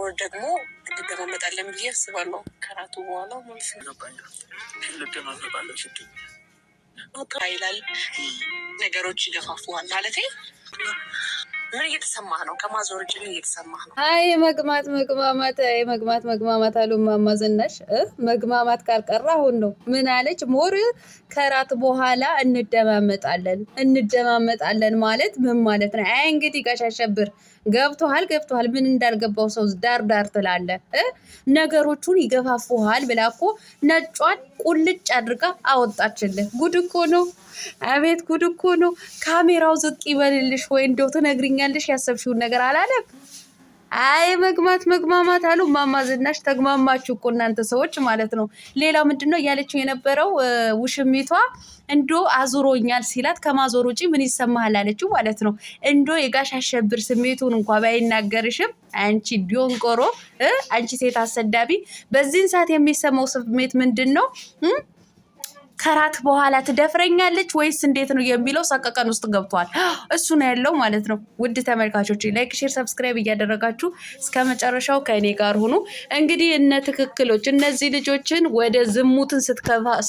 ወር ደግሞ እንገናኛለን ብዬ አስባለሁ። ከራቱ በኋላ ማለት ነው ይላል ነገሮች ይገፋፉሃል ማለት ምን እየተሰማህ ነው? ከማዞር እጅ ምን እየተሰማህ ነው? አይ መግማማት አሉ እማማ ዝናሽ። መግማማት ካልቀረ አሁን ነው ምን አለች? ሞር ከራት በኋላ እንደማመጣለን ማለት ምን ማለት ነው? አይ እንግዲህ ጋሽ አሸብር ገብቶሃል። ምን እንዳልገባው ሰው ዳር ትላለህ። ነገሮቹን ይገፋፉሃል ብላ እኮ ነጯን ቁልጭ አድርጋ አወጣችልህ። ጉድ እኮ ነው። አቤት ጉድ እኮ ነው። ካሜራው ዝቅ ይበልልሽ ወይ እንደው ትነግሪኛለሽ ያሰብሽውን ነገር አላለም። አይ መግማማት አሉ እማማ ዝናሽ። ተግማማችሁ እኮ እናንተ ሰዎች ማለት ነው። ሌላው ምንድነው ያለችው የነበረው ውሽሚቷ እንዶ አዙሮኛል ሲላት ከማዞር ውጪ ምን ይሰማሃል አለችው ማለት ነው። እንዶ የጋሽ አሸብር ስሜቱን እንኳን ባይናገርሽም አንቺ ዲዮንቆሮ፣ አንቺ ሴት አሰዳቢ በዚህን ሰዓት የሚሰማው ስሜት ምንድነው? ከራት በኋላ ትደፍረኛለች ወይስ እንዴት ነው የሚለው ሰቀቀን ውስጥ ገብቷል። እሱ ነው ያለው ማለት ነው። ውድ ተመልካቾች ላይክ፣ ሼር፣ ሰብስክራይብ እያደረጋችሁ እስከ መጨረሻው ከእኔ ጋር ሁኑ። እንግዲህ ትክክሎች እነዚህ ልጆችን ወደ ዝሙትን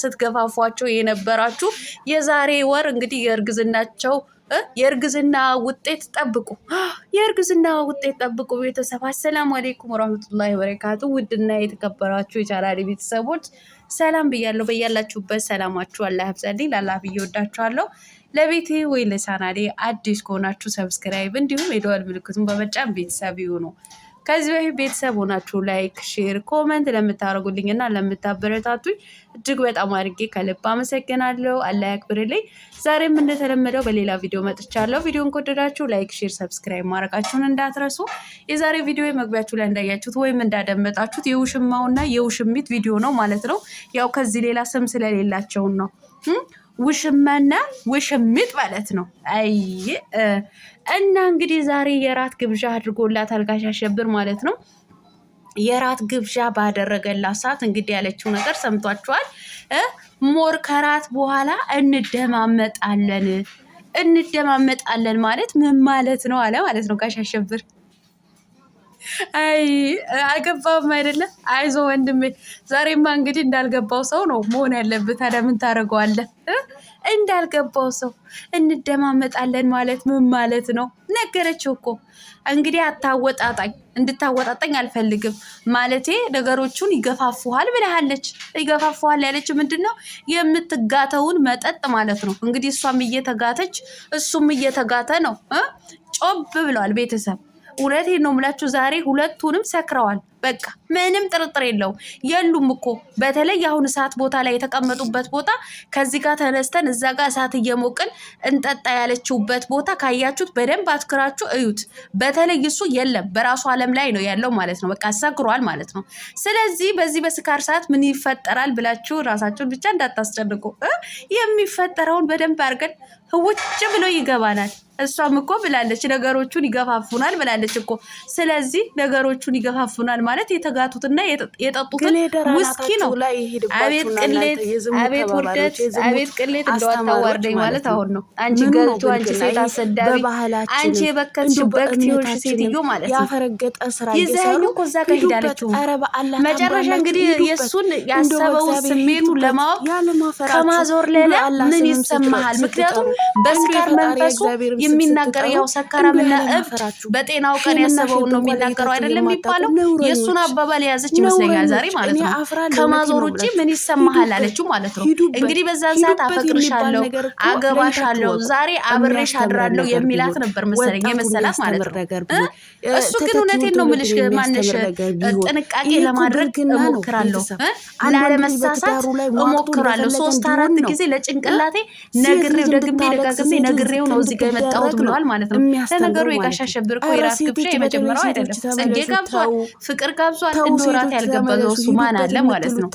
ስትገፋፏቸው የነበራችሁ የዛሬ ወር እንግዲህ የእርግዝና ውጤት ጠብቁ ቤተሰብ። አሰላሙ አለይኩም ወራህመቱላሂ ወበረካቱ። ውድና የተከበራችሁ የቻናሌ ቤተሰቦች ሰላም ብያለሁ። በያላችሁበት ሰላማችሁ አላህ ያብዛልኝ። ላላህ ብዬ ወዳችኋለሁ። ለቤቴ ወይ ለቻናሌ አዲስ ከሆናችሁ ሰብስክራይብ እንዲሁም የደወል ምልክቱን በመጫን ቤተሰብ ይሁኑ። ከዚህ በፊት ቤተሰብ ሆናችሁ ላይክ፣ ሼር፣ ኮመንት ለምታደርጉልኝና ለምታበረታቱኝ እጅግ በጣም አድርጌ ከልብ አመሰግናለሁ። አላህ ያክብርልኝ። ዛሬም እንደተለመደው በሌላ ቪዲዮ መጥቻለሁ። ቪዲዮን ከወደዳችሁ ላይክ፣ ሼር፣ ሰብስክራይብ ማድረጋችሁን እንዳትረሱ። የዛሬ ቪዲዮ መግቢያችሁ ላይ እንዳያችሁት ወይም እንዳደመጣችሁት የውሽማውና የውሽሚት ቪዲዮ ነው ማለት ነው። ያው ከዚህ ሌላ ስም ስለሌላቸው ነው ውሽማና ውሽሚት ማለት ነው። አይ እና እንግዲህ ዛሬ የራት ግብዣ አድርጎላታል ጋሽ አሸብር ማለት ነው። የራት ግብዣ ባደረገላት ሰዓት እንግዲህ ያለችው ነገር ሰምቷችኋል። ሞር ከራት በኋላ እንደማመጣለን ማለት ምን ማለት ነው አለ ማለት ነው ጋሽ አሸብር። አይ አልገባም አይደለም። አይዞ ወንድሜ፣ ዛሬማ እንግዲህ እንዳልገባው ሰው ነው መሆን ያለብህ። ታዲያ ምን ታደርገዋለህ? እንዳልገባው ሰው እንደማመጣለን ማለት ምን ማለት ነው? ነገረችው እኮ እንግዲህ እንድታወጣጣኝ አልፈልግም ማለቴ ነገሮቹን ይገፋፉሃል ብለሃለች። ይገፋፉሃል ያለች ምንድነው? የምትጋተውን መጠጥ ማለት ነው። እንግዲህ እሷም እየተጋተች እሱም እየተጋተ ነው። ጮብ ብለዋል ቤተሰብ። እውነቴን ነው የምላችሁ ዛሬ ሁለቱንም ሰክረዋል። በቃ ምንም ጥርጥር የለውም። የሉም እኮ በተለይ አሁን እሳት ቦታ ላይ የተቀመጡበት ቦታ ከዚህ ጋር ተነስተን እዛ ጋር እሳት እየሞቅን እንጠጣ ያለችውበት ቦታ ካያችሁት በደንብ አትክራችሁ እዩት። በተለይ እሱ የለም በራሱ ዓለም ላይ ነው ያለው ማለት ነው። በቃ ሰክሯል ማለት ነው። ስለዚህ በዚህ በስካር ሰዓት ምን ይፈጠራል ብላችሁ ራሳችሁን ብቻ እንዳታስጨንቁ። የሚፈጠረውን በደንብ አድርገን ውጭ ብሎ ይገባናል። እሷም እኮ ብላለች ነገሮቹን ይገፋፉናል ብላለች እኮ። ስለዚህ ነገሮቹን ይገፋፉናል ማለት የተጋቱትና የጠጡትን ውስኪ ነው። አቤት ቅሌት፣ አቤት ውርደት፣ አቤት ቅሌት። እንደዋታዋርደኝ ማለት አሁን ነው። አንቺ ገልቱ፣ አንቺ ሴት አሰዳቢ፣ አንቺ የበከትሽ በክቲዮሽ ሴትዮ ማለት ነው። ይዘኸኝ እኮ እዛ ጋር ሄዳለችው። መጨረሻ እንግዲህ የእሱን ያሰበውን ስሜቱን ለማወቅ ከማዞር ሌላ ምን ይሰማሃል? ምክንያቱም በስካር መንፈሱ የሚናገር ያው ሰካራምና እብድ በጤናው ቀን ያሰበውን ነው የሚናገረው አይደለም የሚባለው። የእሱን አባባል የያዘች ይመስለኛል ዛሬ ማለት ነው። ከማዞር ውጭ ምን ይሰማሃል አለችው ማለት ነው። እንግዲህ በዛን ሰዓት አፈቅርሻለሁ፣ አገባሻለሁ፣ ዛሬ አብሬሽ አድራለሁ የሚላት ነበር መሰለኝ የመሰላት ማለት ነው። እሱ ግን እውነቴን ነው የምልሽ ማነሽ ጥንቃቄ ለማድረግ እሞክራለሁ፣ ላለመሳሳት እሞክራለሁ። 3-4 ጊዜ ለጭንቅላቴ ደጋግሜ ነግሬው ነው እዚህ ጋር የመጣሁት ብለዋል ማለት ነው። ለነገሩ የጋሽ አሸብር እኮ የራት ግብዣ የመጀመሪያው አይደለም። ጽጌ ጋብዟል፣ ፍቅር ጋብዟል። እንደወራት ያልገባው እሱ ማን አለ ማለት ነው።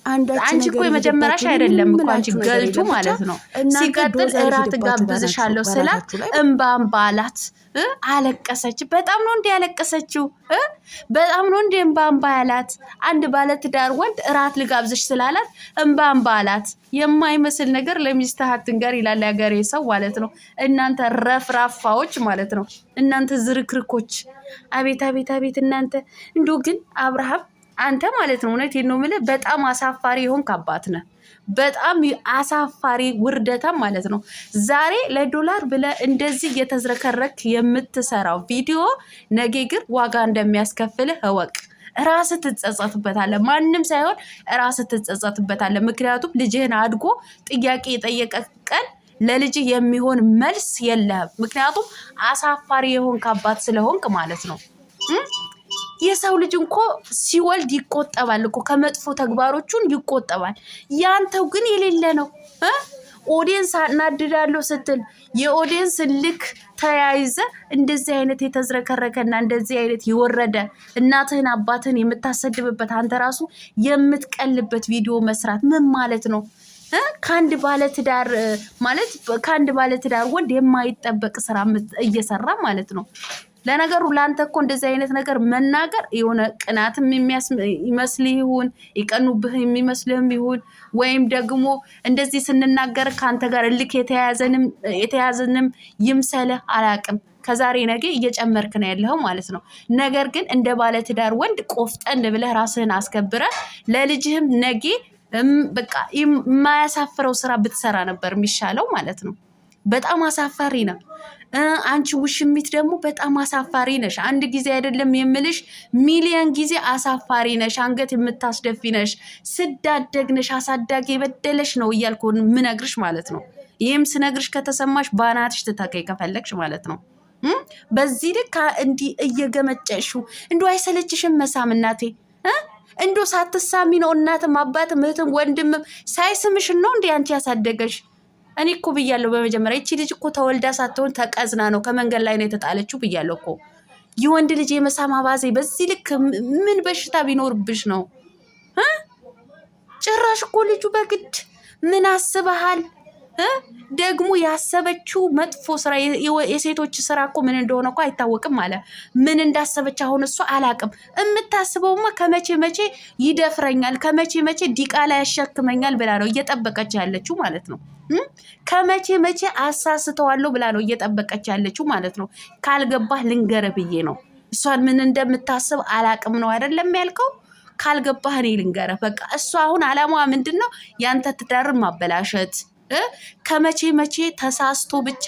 አንቺ እኮ የመጀመሪያሽ አይደለም እኮ አንቺ ገልቱ ማለት ነው። ሲቀጥል እራት ጋብዝሻለሁ ስላት እምባም ባላት አለቀሰች። በጣም ነው እንዴ ያለቀሰችው? በጣም ነው እንዴ እምባም ባላት? አንድ ባለትዳር ወንድ እራት ልጋብዝሽ ስላላት እምባም ባላት። የማይመስል ነገር ለሚስትህ አትንገር ይላል ያገሬ ሰው ማለት ነው። እናንተ ረፍራፋዎች ማለት ነው። እናንተ ዝርክርኮች። አቤት አቤት አቤት እናንተ እንዶ ግን አብርሃም አንተ ማለት ነው እውነቴን ነው የምልህ በጣም አሳፋሪ የሆንክ አባት ነህ። በጣም አሳፋሪ ውርደታም ማለት ነው። ዛሬ ለዶላር ብለህ እንደዚህ እየተዝረከረክ የምትሰራው ቪዲዮ ነገ ግን ዋጋ እንደሚያስከፍልህ እወቅ። ራስህ ትጸጸትበታለህ። ማንም ሳይሆን ራስህ ትጸጸትበታለህ። ምክንያቱም ልጅህን አድጎ ጥያቄ የጠየቀ ቀን ለልጅ የሚሆን መልስ የለህም። ምክንያቱም አሳፋሪ የሆንክ አባት ስለሆንክ ማለት ነው። የሰው ልጅ እኮ ሲወልድ ይቆጠባል እኮ ከመጥፎ ተግባሮቹን ይቆጠባል። ያንተው ግን የሌለ ነው። ኦዲየንስ አናድዳለሁ ስትል የኦዲየንስ ልክ ተያይዘ እንደዚህ አይነት የተዝረከረከና እንደዚህ አይነት የወረደ እናትህን አባትህን የምታሰድብበት አንተ ራሱ የምትቀልበት ቪዲዮ መስራት ምን ማለት ነው? ከአንድ ባለትዳር ማለት ከአንድ ባለትዳር ወንድ የማይጠበቅ ስራ እየሰራ ማለት ነው። ለነገሩ ለአንተ እኮ እንደዚህ አይነት ነገር መናገር የሆነ ቅናትም የሚመስልህ ይሁን ይቀኑብህ የሚመስልህም ይሁን ወይም ደግሞ እንደዚህ ስንናገር ከአንተ ጋር እልክ የተያዘንም ይምሰልህ አላቅም። ከዛሬ ነገ እየጨመርክ ነው ያለኸው ማለት ነው። ነገር ግን እንደ ባለትዳር ወንድ ቆፍጠን ብለህ ራስህን አስከብረህ ለልጅህም ነገ በቃ የማያሳፍረው ስራ ብትሰራ ነበር የሚሻለው ማለት ነው። በጣም አሳፋሪ ነው። አንቺ ውሽሚት ደግሞ በጣም አሳፋሪ ነሽ። አንድ ጊዜ አይደለም የምልሽ ሚሊዮን ጊዜ አሳፋሪ ነሽ። አንገት የምታስደፊ ነሽ። ስዳደግ ነሽ። አሳዳጊ የበደለሽ ነው እያልኩ ምነግርሽ ማለት ነው። ይህም ስነግርሽ ከተሰማሽ ባናትሽ ትተከይ ከፈለግሽ ማለት ነው። በዚህ ልክ እንዲህ እየገመጨሽው እንዶ አይሰለችሽም መሳም እናቴ? እንዶ ሳትሳሚ ነው እናትም አባትም እህትም ወንድምም ሳይስምሽ ነው እንዲ አንቺ ያሳደገሽ? እኔ እኮ ብያለሁ በመጀመሪያ ይቺ ልጅ እኮ ተወልዳ ሳትሆን ተቀዝና ነው ከመንገድ ላይ ነው የተጣለችው ብያለሁ እኮ። የወንድ ልጅ የመሳም አባዜ በዚህ ልክ ምን በሽታ ቢኖርብሽ ነው? ጭራሽ እኮ ልጁ በግድ ምን አስበሃል? ደግሞ ያሰበችው መጥፎ ስራ የሴቶች ስራ እኮ ምን እንደሆነ እኮ አይታወቅም አለ። ምን እንዳሰበች አሁን እሷ አላቅም። የምታስበውማ ከመቼ መቼ ይደፍረኛል፣ ከመቼ መቼ ዲቃላ ያሸክመኛል ብላ ነው እየጠበቀች ያለችው ማለት ነው። ከመቼ መቼ አሳስተዋለሁ ብላ ነው እየጠበቀች ያለችው ማለት ነው። ካልገባህ ልንገረ ብዬ ነው። እሷን ምን እንደምታስብ አላቅም ነው አይደለም ያልከው? ካልገባህ እኔ ልንገረ። በቃ እሷ አሁን አላማዋ ምንድን ነው? ያንተ ትዳርን ማበላሸት ከመቼ መቼ ተሳስቶ ብቻ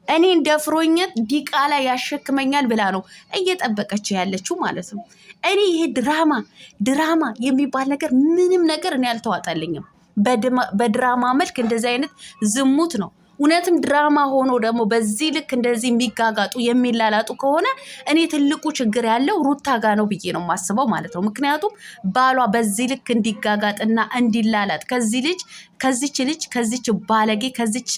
እኔን ደፍሮኝት ዲቃላ ያሸክመኛል ብላ ነው እየጠበቀች ያለችው ማለት ነው። እኔ ይሄ ድራማ የሚባል ነገር ምንም ነገር እኔ አልተዋጠልኝም። በድራማ መልክ እንደዚህ አይነት ዝሙት ነው። እውነትም ድራማ ሆኖ ደግሞ በዚህ ልክ እንደዚህ የሚጋጋጡ የሚላላጡ ከሆነ እኔ ትልቁ ችግር ያለው ሩታ ጋ ነው ብዬ ነው የማስበው ማለት ነው። ምክንያቱም ባሏ በዚህ ልክ እንዲጋጋጥና እንዲላላጥ ከዚች ባለጌ ከዚች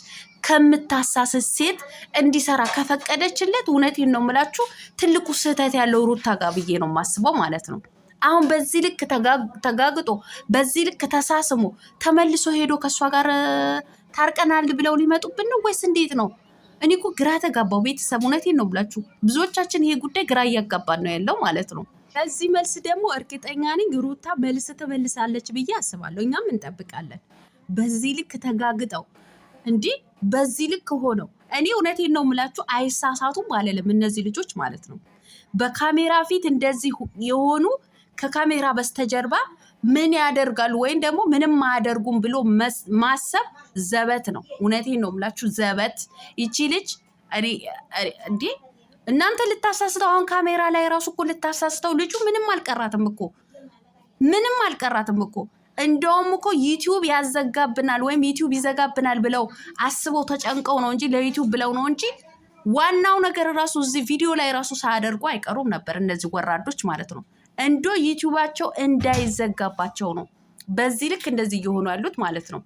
ከምታሳስስ ሴት እንዲሰራ ከፈቀደችለት እውነቴን ነው የምላችሁ ትልቁ ስህተት ያለው ሩታ ጋ ብዬ ነው የማስበው ማለት ነው። አሁን በዚህ ልክ ተጋግጦ በዚህ ልክ ተሳስሞ ተመልሶ ሄዶ ከእሷ ጋር ታርቀናል ብለው ሊመጡብን ነው ወይስ እንዴት ነው? እኔ እኮ ግራ ተጋባው ቤተሰብ። እውነቴን ነው ብላችሁ ብዙዎቻችን ይሄ ጉዳይ ግራ እያጋባን ነው ያለው ማለት ነው። ከዚህ መልስ ደግሞ እርግጠኛ ነኝ ሩታ መልስ ትመልሳለች ብዬ አስባለሁ። እኛም እንጠብቃለን። በዚህ ልክ ተጋግጠው እንዲህ በዚህ ልክ ሆነው እኔ እውነቴን ነው የምላችሁ አይሳሳቱም አለለም እነዚህ ልጆች ማለት ነው። በካሜራ ፊት እንደዚህ የሆኑ ከካሜራ በስተጀርባ ምን ያደርጋሉ ወይም ደግሞ ምንም አያደርጉም ብሎ ማሰብ ዘበት ነው። እውነቴን ነው የምላችሁ ዘበት። ይቺ ልጅ እንዴ እናንተ ልታሳስተው አሁን ካሜራ ላይ ራሱ እኮ ልታሳስተው ልጁ ምንም አልቀራትም እኮ እንደውም እኮ ዩቲዩብ ያዘጋብናል ወይም ዩቲዩብ ይዘጋብናል ብለው አስበው ተጨንቀው ነው እንጂ ለዩቲዩብ ብለው ነው እንጂ ዋናው ነገር ራሱ እዚህ ቪዲዮ ላይ ራሱ ሳያደርጉ አይቀሩም ነበር እነዚህ ወራዶች ማለት ነው። እንዶ ዩቲዩባቸው እንዳይዘጋባቸው ነው በዚህ ልክ እንደዚህ እየሆኑ ያሉት ማለት ነው።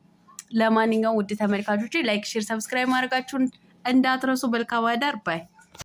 ለማንኛውም ውድ ተመልካቾች ላይክ፣ ሼር፣ ሰብስክራይብ ማድረጋችሁን እንዳትረሱ። መልካም አዳር ባይ